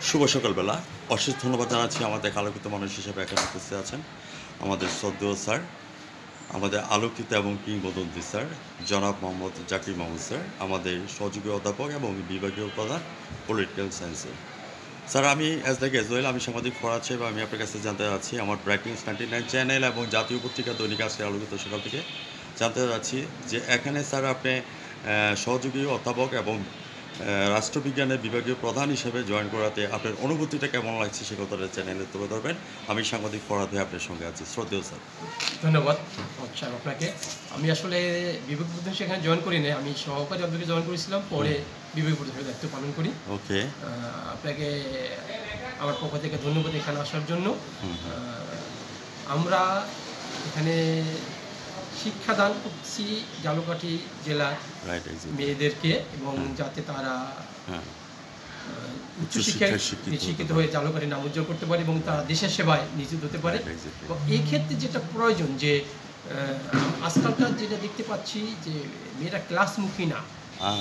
শুভ সকালবেলা। অশেষ ধন্যবাদ জানাচ্ছি আমাদের আলোকিত মানুষ হিসেবে এখানে উপস্থিত আছেন আমাদের শ্রদ্ধেয় স্যার, আমাদের আলোকিত এবং কিংবদন্তি স্যার জনাব মোহাম্মদ জাকির মাহমুদ স্যার, আমাদের সহযোগী অধ্যাপক এবং বিভাগীয় প্রধান পলিটিক্যাল সায়েন্সের স্যার। আমি অ্যাজ দ্য গ্যাজুয়াল, আমি সাংবাদিক ফরাদ সাহেব। আমি আপনার কাছে জানতে চাচ্ছি আমার ব্রেকিং 99 চ্যানেল এবং জাতীয় পত্রিকা দৈনিক আজকের আলোকিত সকাল থেকে জানতে চাচ্ছি যে এখানে স্যার আপনি সহযোগী অধ্যাপক এবং রাষ্ট্রবিজ্ঞানের বিভাগীয় প্রধান হিসেবে জয়েন করাতে আপনার অনুভূতিটা কেমন লাগছে সে কথাটা চ্যানেলে তুলে ধরবেন। আমি সাংবাদিক ফরাদ হয়ে আপনার সঙ্গে আছি। শ্রদ্ধেয় স্যার। ধন্যবাদ স্যার আপনাকে। আমি আসলে বিভাগ প্রধান সেখানে জয়েন করি না, আমি সহকারী অধ্যাপকে জয়েন করেছিলাম, পরে বিভাগ প্রধানের দায়িত্ব পালন করি। ওকে, আপনাকে আমার পক্ষ থেকে ধন্যবাদ এখানে আসার জন্য। আমরা এখানে শিক্ষাদান করছি ঝালকাঠি জেলার মেয়েদেরকে, এবং যাতে তারা উচ্চশিক্ষায় শিক্ষিত হয়ে ঝালকাঠি নাম উজ্জ্বল করতে পারে এবং তারা দেশের সেবায় নিয়োজিত হতে পারে। এই ক্ষেত্রে যেটা প্রয়োজন, যে আজকালকার যেটা দেখতে পাচ্ছি যে মেয়েরা ক্লাসমুখী না,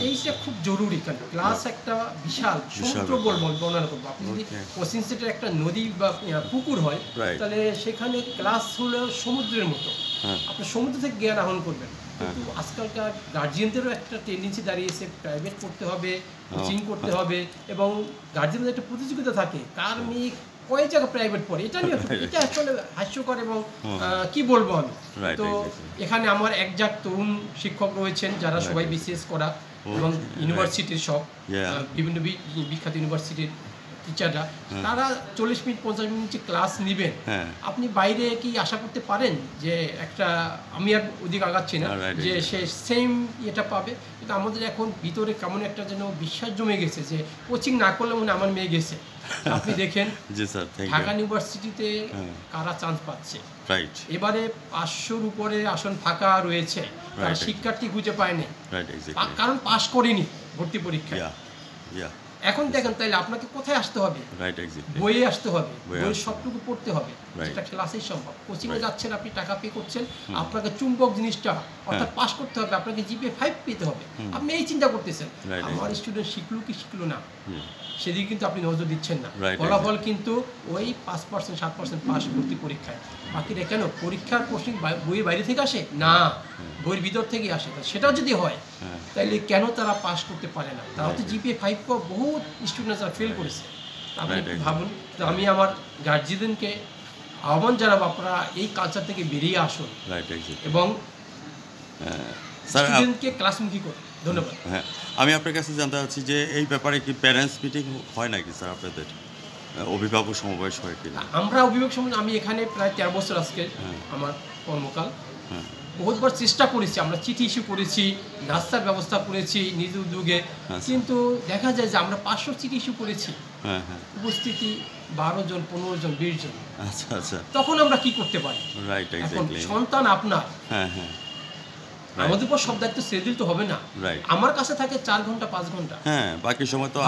এইটা খুব জরুরি। কারণ ক্লাস একটা বিশাল সমুদ্র বর্ণনা করবো। আপনি যদি কোচিং সেন্টার একটা নদী বা পুকুর হয়, তাহলে সেখানে ক্লাস হলো সমুদ্রের মতো, আপনি সমুদ্র থেকে জ্ঞান আহরণ করবেন। কিন্তু আজকালকার গার্জিয়ানদেরও একটা টেন্ডেন্সি দাঁড়িয়েছে, প্রাইভেট করতে হবে, কোচিং করতে হবে, এবং গার্জিয়ানদের একটা প্রতিযোগিতা থাকে কার মেয়ে কয়েক জায়গা প্রাইভেট পড়ে। এটা নিয়ে এটা আসলে হাস্যকর, এবং কি বলবো আমি। তো এখানে আমার একজাক তরুণ শিক্ষক রয়েছেন যারা সবাই বিসিএস করা এবং ইউনিভার্সিটির সব বিভিন্ন বিখ্যাত ইউনিভার্সিটির টিচাররা, তারা 40 মিনিট 50 মিনিট ক্লাস নেবেন। আপনি বাইরে কি আশা করতে পারেন যে একটা, আমি আর ওদিকে আগাচ্ছি না, যে সে সেম এটা পাবে? কিন্তু আমাদের এখন ভিতরে কেমন একটা যেন বিশ্বাস জমে গেছে যে কোচিং না করলে মনে আমার মেয়ে গেছে। আপনি দেখেন ঢাকা ইউনিভার্সিটিতে কারা চান্স পাচ্ছে, এবারে 500-র উপরে আসন ফাঁকা রয়েছে, তারা শিক্ষার্থী খুঁজে পায়নি, কারণ পাশ করেনি ভর্তি পরীক্ষায়। এখন দেখেন, তাইলে আপনাকে কোথায় আসতে হবে? বইয়ে আসতে হবে, বইয়ের সবটুকু পড়তে হবে, যেটা ক্লাসেই সম্ভব। কোচিংয়ে যাচ্ছেন, আপনি টাকা পে করছেন, আপনাকে চুম্বক জিনিসটা অর্থাৎ পাস করতে হবে, আপনাকে জিপিএ 5 পেতে হবে। আপনি এই চিন্তা করতেছেন, আমার স্টুডেন্ট শিখলো কি শিখলো না, সেদিকে কিন্তু আপনি নজর দিচ্ছেন না। ফলাফল কিন্তু ওই 5%, 7% পাস ভর্তি পরীক্ষায়। বাকিটা কেন? পরীক্ষার কোশ্চেন বইয়ের বাইরে থেকে আসে না, বইয়ের ভিতর থেকে আসে। সেটাও যদি হয়, তাইলে কেন তারা পাস করতে পারে না? তারা তো জিপিএ 5 বহুত স্টুডেন্ট যারা ফেল করেছে। আপনি ভাবুন। তো আমি আমার গার্জিয়ানকে আহ্বান জানাবো, আপনারা এই কালচার থেকে বেরিয়ে আসুন এবং স্টুডেন্টকে ক্লাসমুখী করুন। ধন্যবাদ। হ্যাঁ, আমি আপনার কাছে জানতে চাচ্ছি যে এই ব্যাপারে কি প্যারেন্টস মিটিং হয় নাকি স্যার? আপনাদের অভিভাবক সমাবেশ হয় কিনা? আমরা অভিভাবক সমাবেশ, আমি এখানে প্রায় 13 বছর আজকে আমার কর্মকাল। বহুতবার চেষ্টা করেছি, আমরা চিঠি ইস্যু করেছি, নাস্তার ব্যবস্থা করেছি নিজ উদ্যোগে, কিন্তু দেখা যায় যে আমরা 500 চিঠি ইস্যু করেছি, উপস্থিতি 12 জন, 15 জন, 20 জন। আচ্ছা আচ্ছা, তখন আমরা কি করতে পারি? এখন সন্তান আপনার, আমাদের উপর সব দায়িত্ব ছেড়ে দিতে হবে না। আমার কাছে থাকে 4 ঘন্টা 5 ঘন্টা, বাকি সময় তো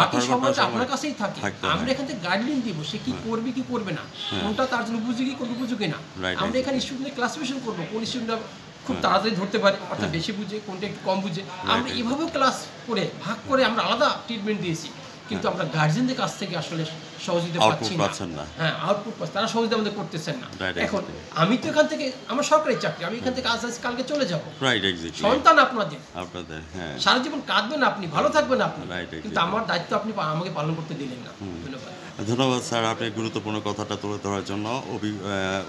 আপনার কাছেই থাকে। আমরা এখান থেকে গাইডলাইন দিব, সে কি করবে কি করবে না, কোনটা তার জন্য উপযোগী কোন উপযোগী না। আমরা এখানে স্টুডেন্টের ক্লাসিফিকেশন করবো, কোন স্টুডেন্টরা খুব তাড়াতাড়ি ধরতে পারে, অর্থাৎ বেশি বুঝে, কোনটা একটু কম বুঝে। আমরা এভাবেও ক্লাস করে ভাগ করে আমরা আলাদা ট্রিটমেন্ট দিয়েছি, কিন্তু আমরা গার্জিয়ানদের কাছ থেকে আসলে সহযোগিতা পাচ্ছি না। আউটপুট পাচ্ছি, তারা সহযোগিতা আমাদের করতেছেন না। এখন আমি তো এখান থেকে, আমার সরকারি চাকরি, আমি এখান থেকে আজ কালকে চলে যাবো। সন্তান আপনাদের, সারা জীবন কাঁদবেন আপনি, ভালো থাকবেন আপনি, কিন্তু আমার দায়িত্ব আপনি আমাকে পালন করতে দিলেন না। ধন্যবাদ। ধন্যবাদ স্যার, আপনি গুরুত্বপূর্ণ কথাটা তুলে ধরার জন্য।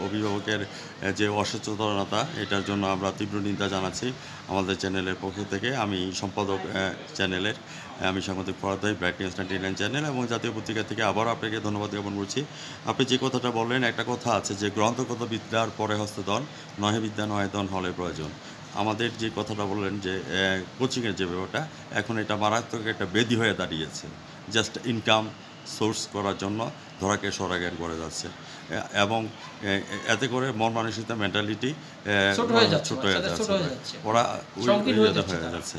অভিভাবকের যে অসচেতনতা, এটার জন্য আমরা তীব্র নিন্দা জানাচ্ছি আমাদের চ্যানেলের পক্ষ থেকে। আমি সম্পাদক চ্যানেলের, আমি সাংবাদিক ফরাদ ভাই, ব্রেকিং 99 চ্যানেল এবং জাতীয় পত্রিকা থেকে আবারও আপনাকে ধন্যবাদ জ্ঞাপন করছি। আপনি যে কথাটা বললেন, একটা কথা আছে যে গ্রন্থগত বিদ্যার পরে হস্তধন, নহে বিদ্যা নহে ধন হলে প্রয়োজন। আমাদের যে কথাটা বললেন যে কোচিংয়ের যে ব্যাপারটা, এখন এটা মারাত্মক একটা ব্যাধি হয়ে দাঁড়িয়েছে। জাস্ট ইনকাম সোর্স করার জন্য ধরাকে সরাজ্ঞান করে যাচ্ছে, এবং এতে করে মন মানসিকতা, মেন্টালিটি ছোট হয়ে যাচ্ছে, ওরা হয়ে যাচ্ছে।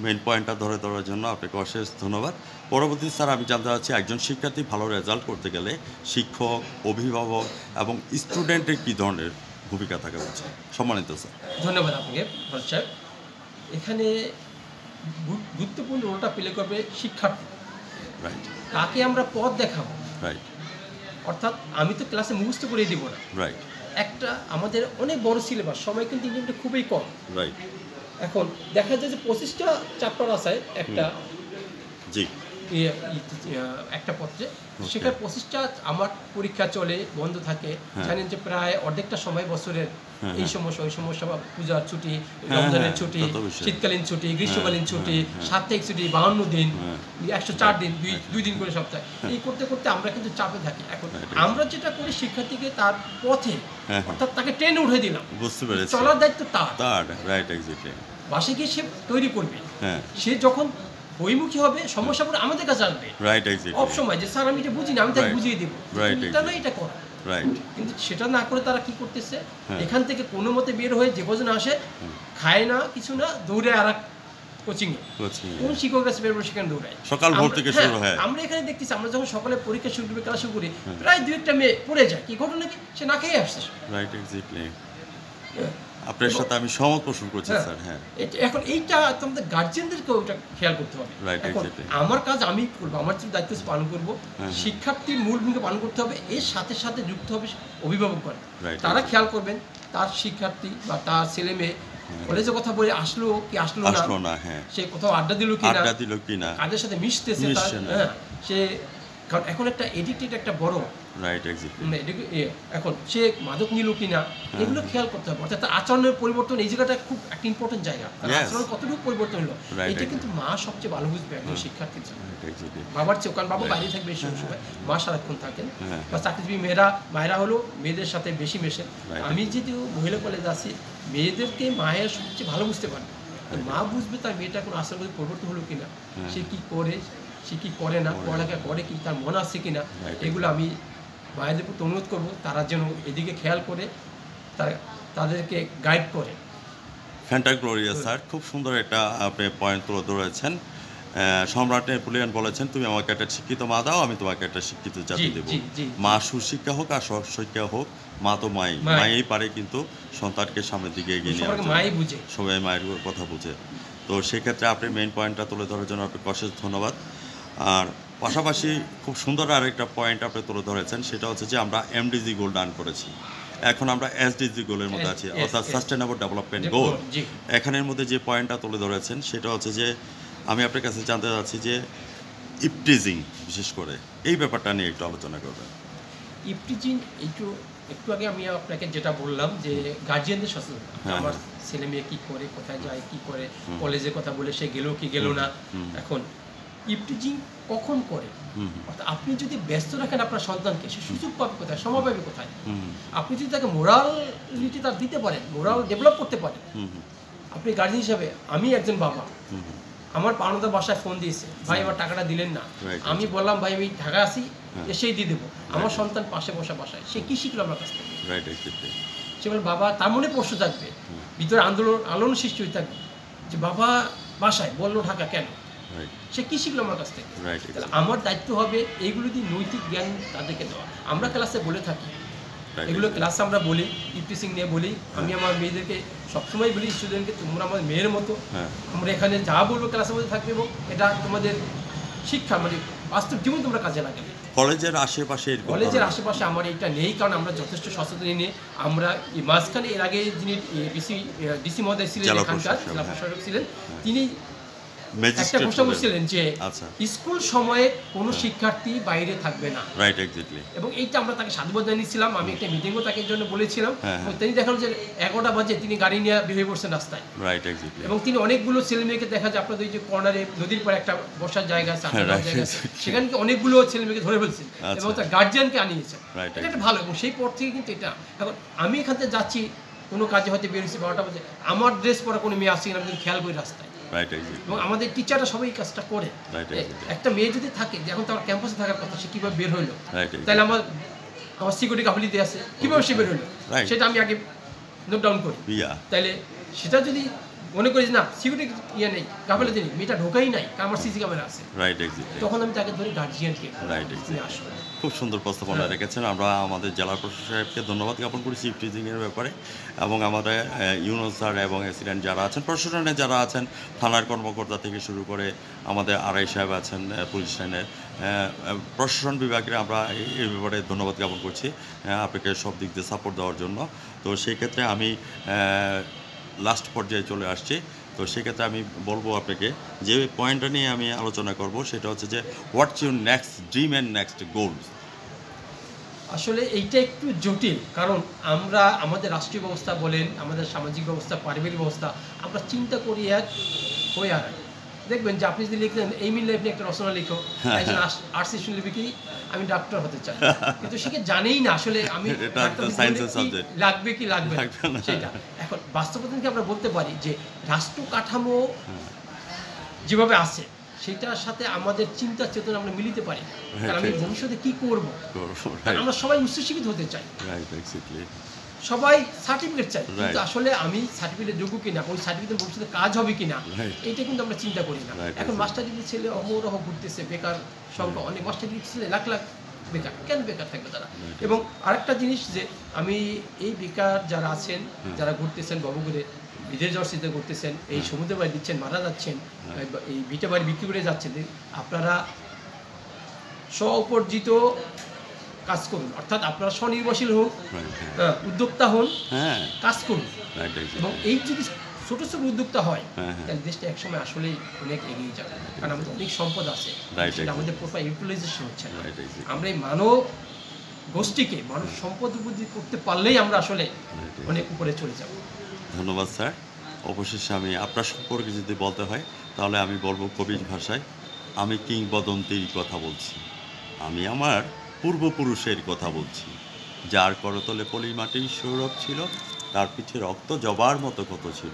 মেইন পয়েন্টটা ধরে ধরার জন্য আপনাকে অশেষ ধন্যবাদ। পরবর্তী স্যার, আমি জানতে চাচ্ছি একজন শিক্ষার্থী ভালো রেজাল্ট করতে গেলে শিক্ষক, অভিভাবক এবং স্টুডেন্টের কী ধরনের ভূমিকা থাকা উচিত? সম্মানিত স্যার। ধন্যবাদ আপনাকে সাহেব। এখানে গুরুত্বপূর্ণ রোলটা প্লে করবে শিক্ষার্থী। তাকে আমরা পথ দেখাবো, রাইট অর্থাৎ আমি তো ক্লাসে মুখস্থ করে দিব না, রাইট একটা আমাদের অনেক বড় সিলেবাস, সময় কিন্তু ইংরেজিটা খুবই কম। রাইট এখন দেখা যায় যে 25টা চ্যাপ্টার আছে একটা জি একটা পত্রে, সেখানে 25টা আমার পরীক্ষা চলে, বন্ধ থাকে। জানেন যে প্রায় অর্ধেকটা সময় বছরের এই সমস্যা ওই সমস্যা, বা পূজার ছুটি, রমজানের ছুটি, শীতকালীন ছুটি, গ্রীষ্মকালীন ছুটি, সাপ্তাহিক ছুটি 52 দিন, 104 দিন, দুই দিন করে সপ্তাহে, এই করতে করতে আমরা কিন্তু চাপে থাকি। এখন আমরা যেটা করি শিক্ষার্থীকে তার পথে, অর্থাৎ তাকে ট্রেনে উঠে দিলাম, বুঝতে পেরেছি, চলার দায়িত্ব তার। Right exactly. বাসে গিয়ে সে তৈরি করবে, সে যখন বইমুখী হবে সমস্যা পড়ে আমাদের কাছে আসবে, রাইট এক্স্যাক্টলি, সব সময় যে স্যার আমি এটা বুঝি না, আমি তাকে বুঝিয়ে দিব, এটা না এটা কর। রাইট, কিন্তু সেটা না করে তারা কি করতেছে, এখান থেকে কোনো মতে বের হয়ে যে কজন আসে, খায় না কিছু না, দৌড়ে আর এক কোচিং এ, কোন শিক্ষকরা সেখানে দৌড়ায় সকাল ভোর থেকে শুরু হয়। আমরা এখানে দেখতেছি, আমরা যখন সকালে পরীক্ষা শুরু করি, ক্লাস শুরু করি, প্রায় 2-1টা মেয়ে পড়ে যায়। কি ঘটনা কি, সে না খেয়ে আসছে। রাইট এক্স্যাক্টলি, আপনার সাথে আমি সহমত পোষণ করছি স্যার। হ্যাঁ, এখন এইটা তোমাদের গার্জিয়ানদেরকেও এটা খেয়াল করতে হবে। এখন আমার কাজ আমি করবো, আমার যে দায়িত্ব পালন করবো, শিক্ষার্থীর মূল ভূমিকা পালন করতে হবে, এর সাথে সাথে যুক্ত হবে অভিভাবকগণ। তারা খেয়াল করবেন তার শিক্ষার্থী বা তার ছেলে মেয়ে কলেজে কথা বলে আসলো কি আসলো না, সে কোথাও আড্ডা দিল কিনা, কাদের সাথে মিশতেছে, সে, কারণ এখন একটা এডিক্টেড একটা বড়, রাইট এক্স্যাক্টলি, এখন সে মাদক নিল কিনা, এগুলো খেয়াল করতে হবে। অর্থাৎ আচরণের পরিবর্তন, এই জায়গাটা খুব একটা ইম্পর্টেন্ট জায়গা। আচরণ কতটুকু পরিবর্তন হলো, এটা কিন্তু মা সবচেয়ে ভালো বুঝবে একজন শিক্ষার্থীর জন্য, বাবার চেয়ে। কারণ বাবা বাইরে থাকবে এই সময়, মা সারাক্ষণ থাকেন, বা চাকরিজীবী মায়েরা হলো মেয়েদের সাথে বেশি মেশে। আমি যেহেতু মহিলা কলেজে আছি, মেয়েদেরকে মায়ের সবচেয়ে ভালো বুঝতে পারবে। মা বুঝবে তার মেয়েটা কোনো আচরণ পরিবর্তন হলো কিনা, সে কি করে, সে কি করে না, পড়ালেখা করে কি, তার মন আছে কিনা, এগুলো আমি মায়েদের প্রতি অনুরোধ করবো তারা যেন এদিকে খেয়াল করে তাদেরকে গাইড করে। ফ্যান্টাগ্লোরিয়া স্যার, খুব সুন্দর একটা আপনি পয়েন্ট তুলে ধরেছেন। সম্রাট নেপোলিয়ন বলেছেন, তুমি আমাকে একটা শিক্ষিত মা দাও, আমি তোমাকে একটা শিক্ষিত জাতি দেবো। মা সুশিক্ষা হোক আর শিক্ষা হোক, মা তো মাই পারে কিন্তু সন্তানকে সামনের দিকে এগিয়ে নিয়ে আসে, সবাই মায়ের কথা বুঝে। তো সেক্ষেত্রে আপনি মেইন পয়েন্টটা তুলে ধরার জন্য আপনাকে অশেষ ধন্যবাদ। আর পাশাপাশি খুব সুন্দর আরেকটা পয়েন্ট আপনি তুলে ধরেছেন, সেটা হচ্ছে যে আমরা এমডিজি গোল ডান করেছি, এখন আমরা এসডিজি গোলের মধ্যে আছি, অর্থাৎ সাস্টেনেবল ডেভেলপমেন্ট গোল। এখানের মধ্যে যে পয়েন্টটা তুলে ধরেছেন সেটা হচ্ছে যে আমি আপনার কাছে জানতে চাচ্ছি যে ইপটিজিং, বিশেষ করে এই ব্যাপারটা নিয়ে একটু আলোচনা করবেন। ইপটিজিং একটু আগে আমি আপনাকে যেটা বললাম যে গার্জিয়ানদের সচেতন, আমার ছেলে মেয়ে কী করে, কোথায় যায়, কী করে, কলেজের কথা বলে সে গেল কি গেল না। এখন ইপটিজিং কখন করে, অর্থাৎ আপনি যদি ব্যস্ত রাখেন আপনার সন্তানকে, সে সুযোগ পাবে কোথায়, সময় পাবে কোথায়। আপনি যদি তাকে মোরালিটি তার দিতে পারেন, মোরাল ডেভেলপ করতে পারেন, আপনি গার্জিয়ান হিসাবে, আমি একজন বাবা, আমার পাওনাদার বাসায় ফোন দিয়েছে, ভাই আমার টাকাটা দিলেন না, আমি বললাম ভাই আমি ঢাকা আসি, এসেই দিয়ে দেবো। আমার সন্তান পাশে বসা বাসায়, সে কি শিখলো আমার কাছ থেকে, সে বলে বাবা, তার মনে প্রশ্ন থাকবে, ভিতরে আন্দোলন সৃষ্টি হয়ে থাকবে যে বাবা বাসায় বললো ঢাকা কেন, সে কি শিখলো আমার কাছ থেকে। আমার দায়িত্ব হবে এইগুলো দিয়ে নৈতিক জ্ঞান তাদেরকে দেওয়া। আমরা ক্লাসে বলে থাকি, এগুলো ক্লাসে আমরা বলি, ইপটিজিং নিয়ে বলি। আমি আমার মেয়েদেরকে সবসময় বলি, স্টুডেন্টকে তোমরা আমাদের মেয়ের মতো, আমরা এখানে যা বলবো ক্লাসের মধ্যে থাকবে এবং এটা তোমাদের শিক্ষা, মানে বাস্তব জীবন তোমরা কাজে লাগাবে। কলেজের আশেপাশে আমার এইটা নেই, কারণ আমরা যথেষ্ট সচেতন নিয়ে আমরা মাঝখানে, এর আগে যিনি ডিসি মহোদয় ছিলেন, এখানকার জেলা প্রশাসক ছিলেন, তিনি একটা ঘোষণা করছিলেন যে স্কুল সময়ে কোনো শিক্ষার্থী বাইরে থাকবে না, এবং এইটা আমরা তাকে সাধুবাদ জানিয়েছিলাম। আমি একটা মিটিংও তাকে জন্য বলেছিলাম, তিনি দেখালো যে 11টা বাজে তিনি গাড়ি নিয়ে বের হয়ে পড়ছেন রাস্তায়, এবং তিনি অনেকগুলো ছেলে মেয়েকে দেখা যায়, আপনাদের ওই যে কর্নারে নদীর পরে একটা বসার জায়গা আছে, সেখানে অনেকগুলো ছেলে মেয়েকে ধরে ফেলছেন এবং তার গার্জিয়ানকে আনিয়েছেন। এটা একটা ভালো, এবং সেই পর থেকে কিন্তু এটা, এখন আমি এখান থেকে যাচ্ছি কোনো কাজে হয়তো বেরিয়েছি 12টা বাজে, আমার ড্রেস পরা কোনো মেয়ে আসছে কিনা আমি খেয়াল করি রাস্তায়, এবং আমাদের টিচাররা সবাই এই কাজটা করে। একটা মেয়ে যদি থাকে, এখন তার ক্যাম্পাসে থাকার কথা, সে কীভাবে বের হইলো, তাহলে আমার সিকিউরিটি গাফিলিতে আছে, কীভাবে সে বের হইলো সেটা আমি আগে নোট ডাউন করি। তাহলে সেটা যদি মনে করি যে না সিকিউরিটি ইয়ে নেই, গাফিলতি নেই, মেয়েটা ঢোকাই নাই, কারণ আমার সিসি ক্যামেরা আছে, রাইট, এক্স্যাক্টলি। তখন আমি তাকে ধরে গার্জিয়ানকে রাইট, তুমি আসো। খুব সুন্দর প্রস্তাবনা রেখেছেন। আমরা আমাদের জেলা প্রশাসক সাহেবকে ধন্যবাদ জ্ঞাপন করি চিফ টিচিংয়ের ব্যাপারে, এবং আমাদের ইউনুস স্যার এবং অ্যাসিস্ট্যান্ট যারা আছেন, প্রশাসনে যারা আছেন, থানার কর্মকর্তা থেকে শুরু করে আমাদের আরআই সাহেব আছেন পুলিশ লাইনের, প্রশাসন বিভাগের আমরা এই ব্যাপারে ধন্যবাদ জ্ঞাপন করছি আপনাকে সব দিক দিয়ে সাপোর্ট দেওয়ার জন্য। তো সেই ক্ষেত্রে আমি লাস্ট পর্যায়ে চলে আসছি। তো সেক্ষেত্রে আমি বলবো আপনাকে যে পয়েন্টটা নিয়ে আমি আলোচনা করব সেটা হচ্ছে যে what's your next dream and next goals. আসলে এইটা একটু জটিল, কারণ আমরা আমাদের রাষ্ট্রীয় ব্যবস্থা বলেন, আমাদের সামাজিক ব্যবস্থা, পারিবারিক ব্যবস্থা, আমরা চিন্তা করি এক হয়ে আর এক। দেখবেন যে আপনি যদি লিখলেন এই মিল লাইফ নিয়ে একটা রচনা লিখো, একজন আর্টস স্টুডেন্ট লিখবে কি আমি ডাক্তার হতে চাই, কিন্তু সে জানেই না আসলে আমি ডাক্তার লাগবে কি লাগবে না সেটা। এখন বাস্তবতা থেকে আমরা বলতে পারি যে রাষ্ট্র কাঠামো যেভাবে আছে সেটার সাথে আমাদের চিন্তা চেতনা আমরা মিলিতে পারি, কারণ আমি ভবিষ্যতে কি করব, আমরা সবাই উচ্চশিক্ষিত হতে চাই, সবাই সার্টিফিকেট চাই, কিন্তু আসলে আমি সার্টিফিকেট যোগ্য কিনা, কোন সার্টিফিকেট ভবিষ্যতে কাজ হবে কিনা, এটা কিন্তু আমরা চিন্তা করি না। এখন মাস্টার ডিগ্রি ছেলে অহরহ ঘুরতেছে, বেকার সংখ্যা অনেক, মাস্টার ডিগ্রি ছেলে লাখ লাখ বেকার, কেন বেকার থাকবে তারা? এবং আরেকটা জিনিস যে আমি এই বেকার যারা আছেন, যারা ঘুরতেছেন বাবুঘুরে, বিদেশ যাওয়ার চিন্তা করতেছেন, এই সমুদ্র বাড়ি দিচ্ছেন, মারা যাচ্ছেন, এই ভিটে বাড়ি বিক্রি করে যাচ্ছেন, আপনারা স্ব-উপার্জিত কাজ করুন, অর্থাৎ আপনারা স্বনির্ভরশীল হোক, উদ্যোক্তা হন, কাজ করুন, এবং এই যদি ছোট ছোট উদ্যোক্তা হয় তাহলে দেশটা একসময় আসলেই অনেক এগিয়ে যাবে, কারণ আমাদের অনেক সম্পদ আছে, সেটা আমাদের প্রপার ইউটিলাইজেশন হচ্ছে না। আমরা এই মানব গোষ্ঠীকে মানব সম্পদ উপযোগী করতে পারলেই আমরা আসলে অনেক উপরে চলে যাব। ধন্যবাদ স্যার। অবশেষে আমি আপনার সম্পর্কে যদি বলতে হয় তাহলে আমি বলবো কবির ভাষায়, আমি কিংবদন্তির কথা বলছি, আমি আমার পূর্বপুরুষের কথা বলছি, যার করতলে পলি মাটির সৌরভ ছিল, তার পিঠে রক্ত জবার মতো কত ছিল।